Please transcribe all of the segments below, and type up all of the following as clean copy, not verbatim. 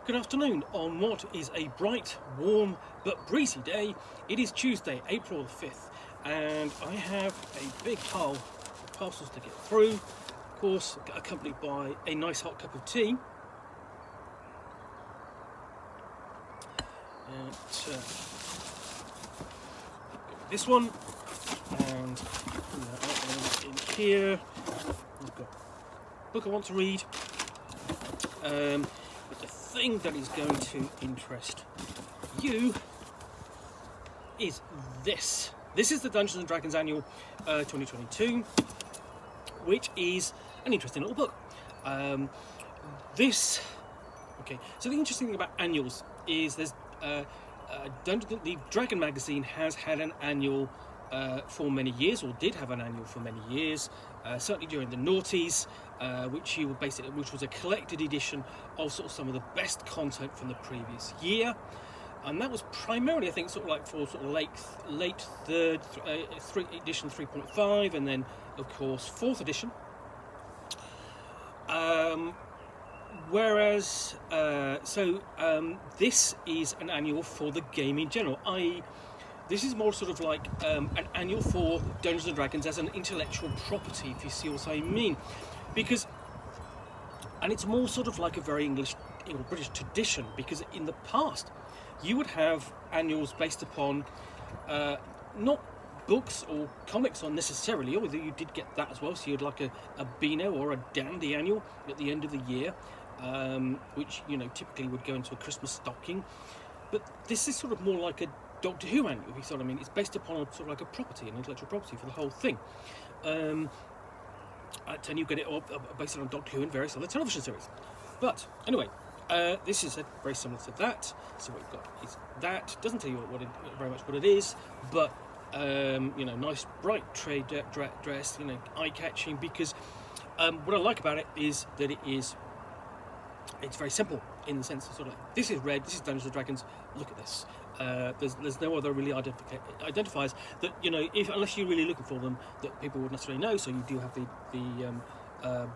Good afternoon on what is a bright, warm but breezy day. It is Tuesday, April the 5th, and I have a big pile of parcels to get through, of course accompanied by a nice hot cup of tea. And this one, and in here I've got a book I want to read. But the thing that is going to interest you is this. This is the Dungeons & Dragons Annual 2022, which is an interesting little book. So the interesting thing about annuals is there's the Dragon magazine has had an annual for many years, or did have an annual for many years, certainly during the noughties, which was a collected edition of sort of some of the best content from the previous year, and that was primarily, I think, sort of like for sort of late third edition 3.5, and then of course fourth edition. This is an annual for the game in general, i.e. this is more sort of like an annual for Dungeons & Dragons as an intellectual property, if you see what I mean. And it's more sort of like a very English or British tradition, because in the past you would have annuals based upon not books or comics on necessarily, although you did get that as well. So you had like a Beano or a Dandy annual at the end of the year, which typically would go into a Christmas stocking. But this is sort of more like a Doctor Who annual, if you see what I mean. It's based upon a sort of like a property, an intellectual property for the whole thing. And you get it all based on Doctor Who and various other television series. But anyway, this is very similar to that. So what you've got is that. Doesn't tell you very much what it is, but nice bright trade dress, eye-catching. Because what I like about it is that it's very simple, in the sense of sort of like, this is red, this is Dungeons & Dragons, look at this. There's no other really identifiers that, unless you're really looking for them, that people would necessarily know. So you do have the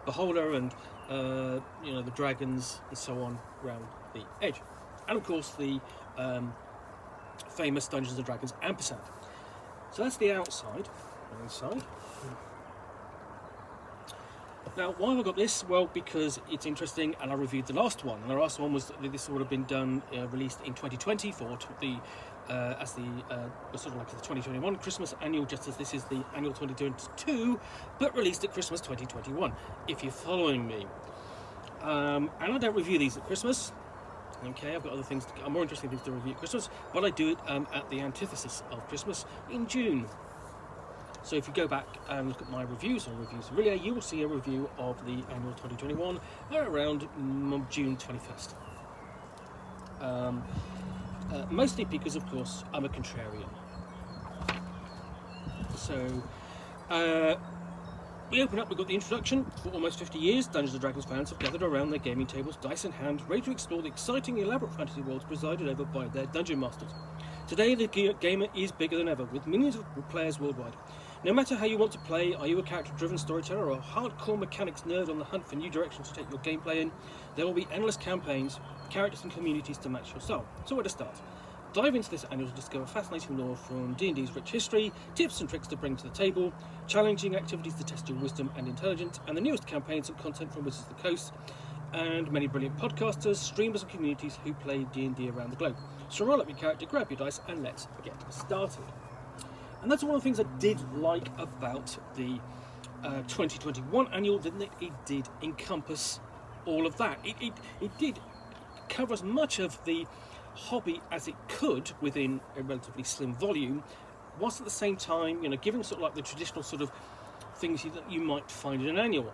beholder and the dragons and so on around the edge, and of course the famous Dungeons & Dragons ampersand. So that's the outside. Inside. Now, why have I got this? Well, because it's interesting, and I reviewed the last one. And the last one was this would have been released in 2020 for the sort of like the 2021 Christmas annual, just as this is the annual 2022, but released at Christmas 2021. If you're following me, and I don't review these at Christmas. Okay, I've got other things, more interesting things to review at Christmas, but I do it at the antithesis of Christmas in June. So if you go back and look at my reviews or reviews of Relay, you will see a review of the annual 2021 around June 21st. Mostly because, of course, I'm a contrarian. So we open up, we've got the introduction. For almost 50 years, Dungeons & Dragons fans have gathered around their gaming tables, dice in hand, ready to explore the exciting, elaborate fantasy worlds presided over by their dungeon masters. Today, the gamer is bigger than ever, with millions of players worldwide. No matter how you want to play, are you a character-driven storyteller or a hardcore mechanics nerd on the hunt for new directions to take your gameplay in? There will be endless campaigns, characters and communities to match your style. So where to start? Dive into this annual to discover fascinating lore from D&D's rich history, tips and tricks to bring to the table, challenging activities to test your wisdom and intelligence, and the newest campaigns and content from Wizards of the Coast, and many brilliant podcasters, streamers and communities who play D&D around the globe. So roll up your character, grab your dice, and let's get started. And that's one of the things I did like about the 2021 annual, didn't it? It did encompass all of that. It did cover as much of the hobby as it could within a relatively slim volume, whilst at the same time, giving sort of like the traditional sort of things that you might find in an annual,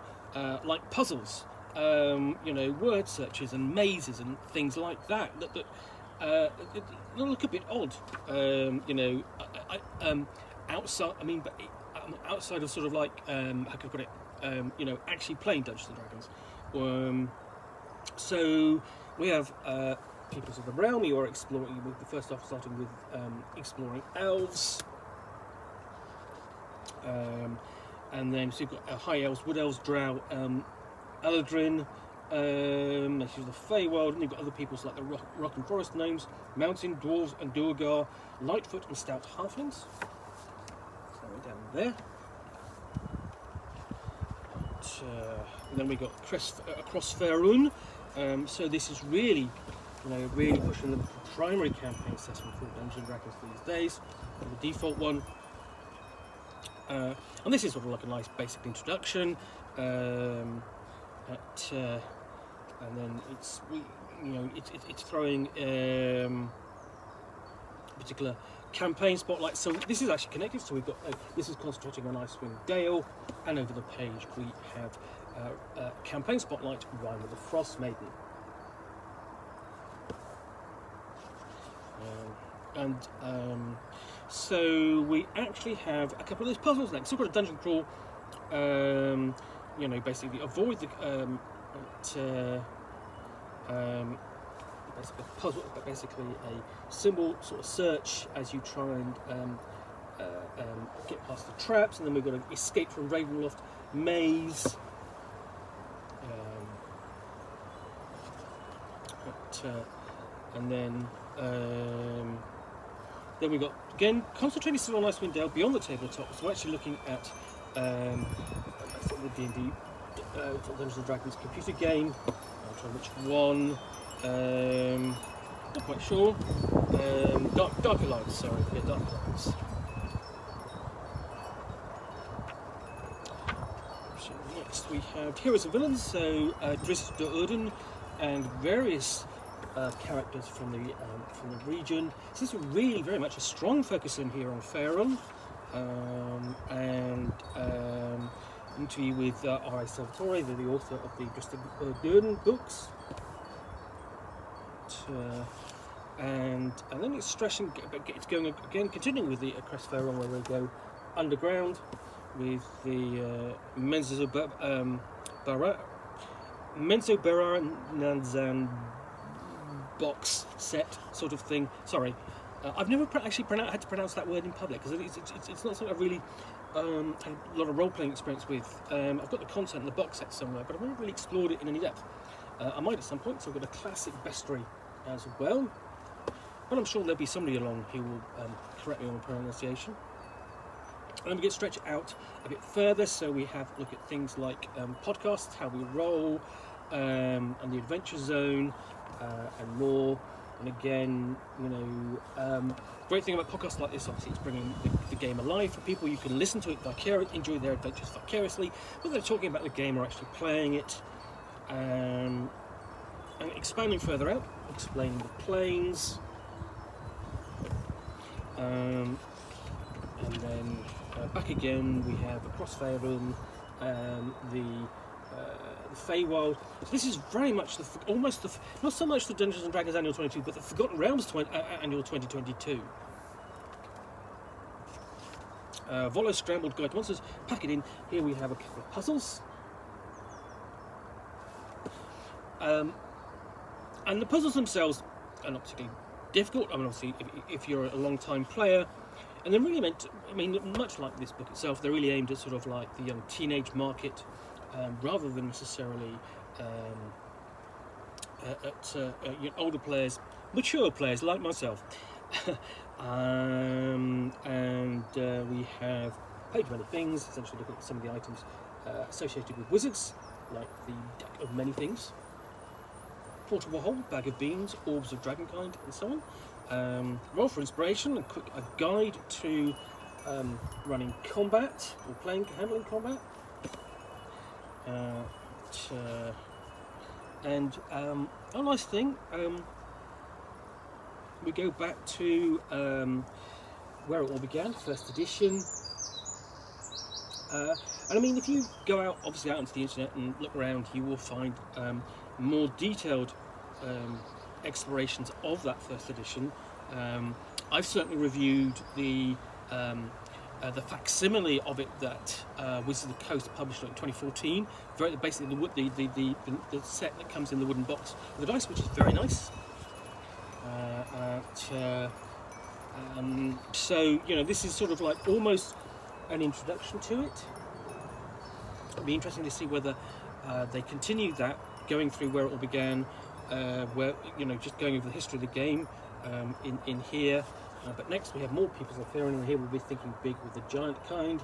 like puzzles, word searches and mazes and things like that look a bit odd, outside. Outside of sort of like how can I put it? Actually playing Dungeons & Dragons. So we have Peoples of the Realm. You are exploring. With the first off, starting with exploring elves, and then so you've got high elves, wood elves, drow, Eladrin, This is the Feywild, and you've got other peoples like the rock and forest gnomes, mountain dwarves and duergar, lightfoot and stout halflings. So we're down there. And then we got across Faerun. So this is really, really pushing the primary campaign system for Dungeons and Dragons these days, the default one. And this is sort of like a nice basic introduction. And then it's throwing particular campaign spotlight. So this is actually connected. So we've got this is concentrating on Icewind Dale, and over the page we have campaign spotlight, Rime of the Frost Maiden. So we actually have a couple of those puzzles next. So we've got a dungeon crawl. Basically avoid the basically a puzzle, but basically a symbol sort of search as you try and get past the traps, and then we've got to escape from Ravenloft maze. And then we've got, again, concentrating still on Icewind Dale beyond the tabletop. So we're actually looking at the D&D Dungeons and Dragons computer game. I'm trying which one. Not quite sure. Dark Alliance, sorry. Yeah, Dark Alliance. So next we have Heroes and Villains, so Drizzt Do'Urden and various characters from the region. So this is really very much a strong focus in here on Faerun, and interview with R.A. Salvatore, the author of the Drizzt Do'Urden books. And then it's stretching, it's going again, continuing with the Crest Faerun, where we go underground with the Menzo Nanzan box set sort of thing. Sorry, I've never actually had to pronounce that word in public, because it's not something I've really had a lot of role-playing experience with. I've got the content in the box set somewhere, but I've never really explored it in any depth. I might at some point, so I've got a classic bestiary as well. But I'm sure there'll be somebody along who will correct me on the pronunciation. And then we get stretched out a bit further, so we have a look at things like podcasts, how we roll, and the Adventure Zone, and more. And again, great thing about podcasts like this, obviously, it's bringing the game alive for people. You can listen to it vicariously, enjoy their adventures vicariously, whether they're talking about the game or actually playing it. And expanding further out, explaining the planes. And then back again, we have across Faerun, the Feywild. So this is very much not so much the Dungeons and Dragons Annual 22, but the Forgotten Realms Annual 2022. Volo's Scrambled Guide to Monsters. Pack it in. Here we have a couple of puzzles. And the puzzles themselves are not particularly difficult. I mean, obviously, if you're a long-time player, and they're really meant to, much like this book itself, they're really aimed at sort of like the young teenage market, rather than necessarily at older players, mature players like myself. And we have a page of many things, essentially looking at some of the items associated with wizards, like the deck of many things. Portable hole, bag of beans, orbs of dragonkind, and so on. Roll for inspiration, a guide to running combat or handling combat. And a nice thing, we go back to where it all began, first edition. And I mean, if you go out, obviously out onto the internet and look around, you will find more detailed explorations of that first edition. I've certainly reviewed the facsimile of it that Wizards of the Coast published in 2014. Basically, the set that comes in the wooden box with the dice, which is very nice. So this is sort of like almost an introduction to it. It'll be interesting to see whether they continue that going through where it all began, where just going over the history of the game in here. But next we have more People's Affair, and here we'll be thinking big with the giant kind.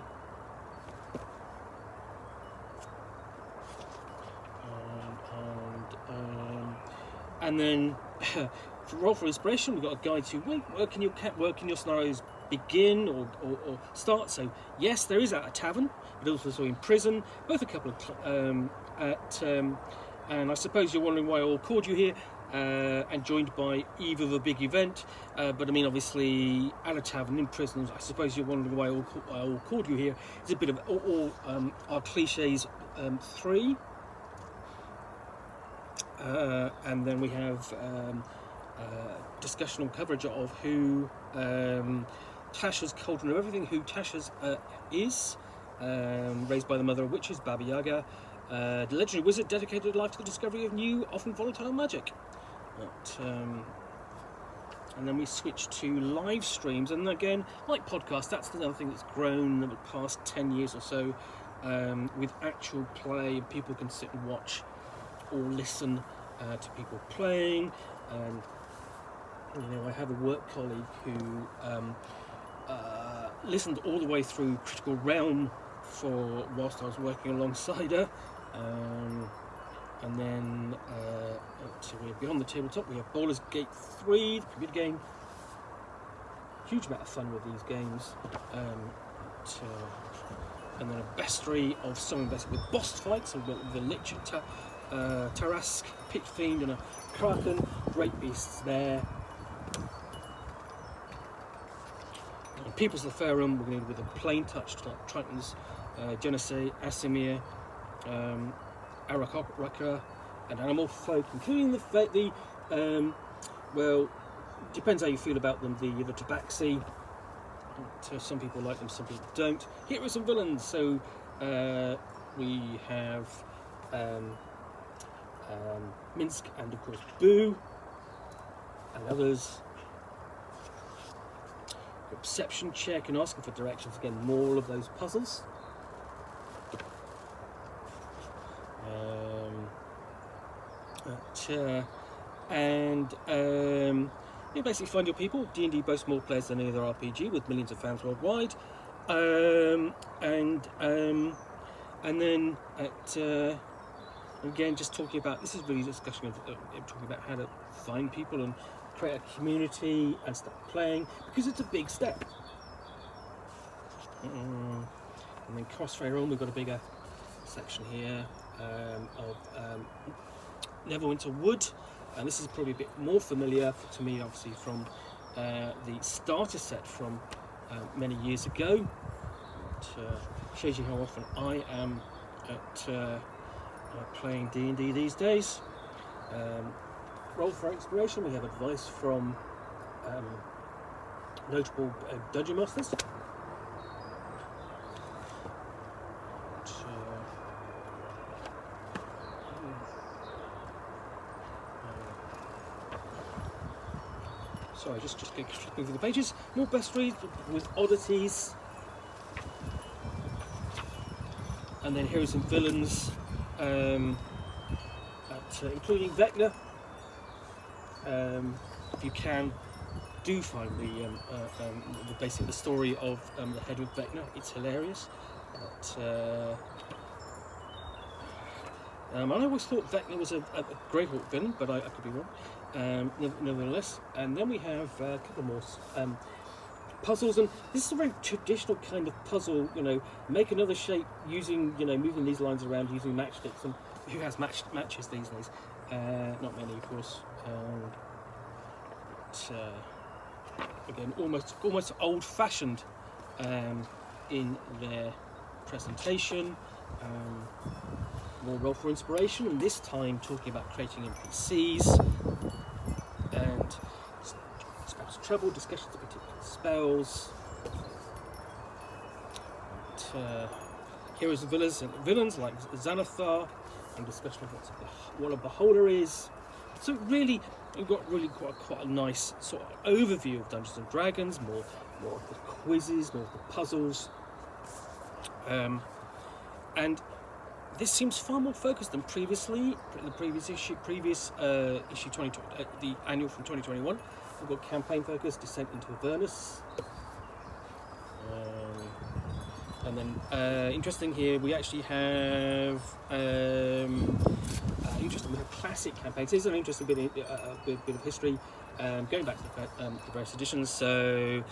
And then for Roll for Inspiration, we've got a guide to where can your scenarios begin or start. So yes, there is at a tavern, but also in prison, both a couple of and I suppose you're wondering why I all called you here and joined by either the big event, but I mean obviously at a tavern in prison. I suppose you're wondering why I all called you here. It's a bit of all our cliches 3. And then we have discussion and coverage of who Tasha's Cauldron of Everything, who Tasha's is, raised by the mother of witches, Baba Yaga, the legendary wizard dedicated life to the discovery of new, often volatile magic. And then we switch to live streams, and again, like podcasts, that's another thing that's grown over the past 10 years or so, with actual play. People can sit and watch or listen to people playing. And I have a work colleague who listened all the way through Critical Realm whilst I was working alongside her. And then so we're beyond the tabletop. We have Baldur's Gate 3, the computer game. Huge amount of fun with these games. And then a bestiary of some with boss fights. So we've got the Lich Tarask, Pit Fiend, and a Kraken. Great beasts there. And People's Affair Room, we're going to do with a plain touch like Tritons, Genesee, Asimir, Arakocra, and Animal Folk, including well, depends how you feel about them, the Tabaxi. Some people like them, some people don't. Heroes and Villains, so we have Minsk and of course Boo and others. Perception check and asking for directions, again more of those puzzles. You basically find your people. D&D boasts more players than any other RPG with millions of fans worldwide. And then again, just talking about, this is really a discussion of talking about how to find people and create a community and start playing, because it's a big step. And then Crossfire On, we've got a bigger section here of Neverwinter Wood, and this is probably a bit more familiar to me, obviously, from the starter set from many years ago. It shows you how often I am at playing D&D these days. Roll for Inspiration, we have advice from notable dungeon masters. Sorry, just flipping through the pages. More best reads with oddities, and then Heroes and Villains, including Vecna. If you can, do find basically the story of the head of Vecna. It's hilarious. I always thought Vecna was a Grey Hawk villain, but I could be wrong. Nevertheless, and then we have a couple more puzzles, and this is a very traditional kind of puzzle. Make another shape using, moving these lines around using matchsticks. And who has matches these days? Not many, of course. Again, almost old-fashioned in their presentation. More Roll for Inspiration, and this time talking about creating NPCs and spells trouble, discussions of particular spells, heroes and villains like Xanathar, and discussion of what a beholder is. So really, you've got quite a nice sort of overview of Dungeons and Dragons, more of the quizzes, more of the puzzles, and this seems far more focused than previously. The previous issue 2020, the annual from 2021. We've got campaign focus, Descent into Avernus. And then interesting here, we actually have interesting. We have classic campaigns. This is an interesting bit of history, going back to the various editions. So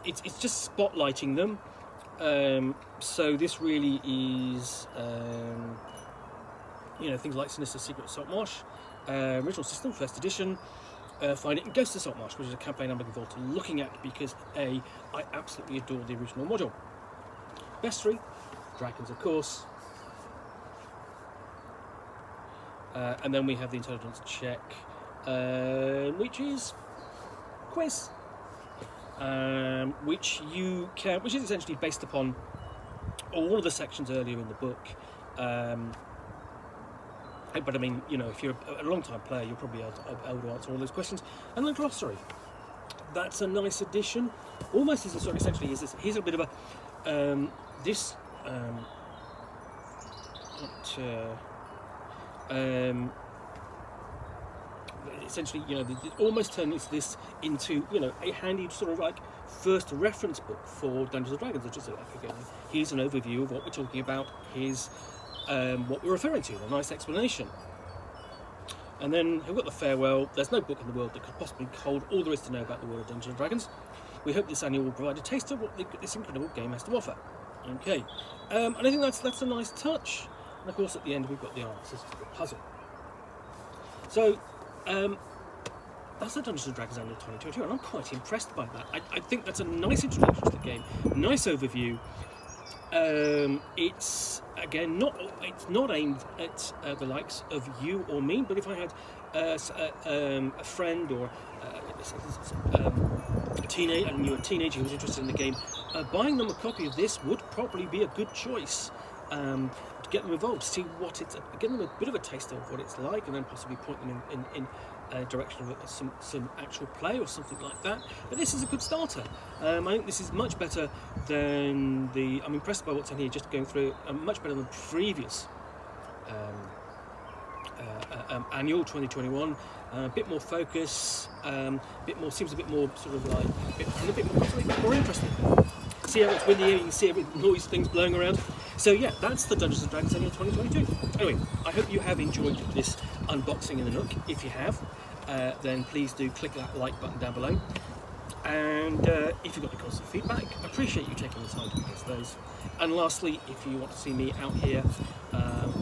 it's just spotlighting them. So this really is, things like Sinister Secret of Saltmarsh, original system, first edition. Find it in Ghost of Saltmarsh, which is a campaign I'm looking forward to looking at because I absolutely adore the original module. Bestiary, dragons of course, and then we have the intelligence check, which is quiz, which is essentially based upon all of the sections earlier in the book. But I mean, if you're a long-time player, you'll probably be able to answer all those questions. And the glossary, that's a nice addition. Almost as a sort of essentially is this. Here's a bit of a essentially, almost turns this into, a handy sort of like first reference book for Dungeons and Dragons. It's just like, again, here's an overview of what we're talking about. Here's what we're referring to, a nice explanation. And then we've got the farewell. There's no book in the world that could possibly hold all there is to know about the world of Dungeons and Dragons. We hope this annual will provide a taste of what this incredible game has to offer. Okay, and I think that's a nice touch. And of course, at the end we've got the answers to the puzzle. So that's the Dungeons and Dragons Annual 2022, and I'm quite impressed by that. I think that's a nice introduction to the game, nice overview. It's again not aimed at the likes of you or me, but if I had a friend or a teenager, and you're a teenager who was interested in the game, buying them a copy of this would probably be a good choice to get them involved, see what it's, get them a bit of a taste of what it's like, and then possibly point them in direction of some actual play or something like that. But this is a good starter. I think this is much better than I'm impressed by what's in here, just going through, much better than the previous annual 2021. A bit more focus, seems a bit more sort of like, a bit more interesting. See how it's windy here, you can see every noise things blowing around. So yeah, that's the Dungeons & Dragons Annual 2022. Anyway, I hope you have enjoyed this unboxing in the Nook. If you have, then please do click that like button down below. And if you've got any constant feedback, I appreciate you taking the time to post those. And lastly, if you want to see me out here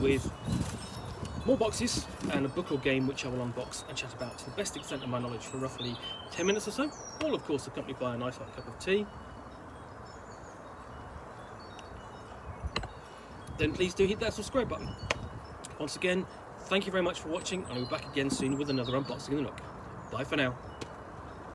with more boxes and a book or game which I will unbox and chat about to the best extent of my knowledge for roughly 10 minutes or so, all of course accompanied by a nice hot cup of tea, then please do hit that subscribe button. Once again, thank you very much for watching, and I'll be back again soon with another unboxing in the Nook. Bye for now.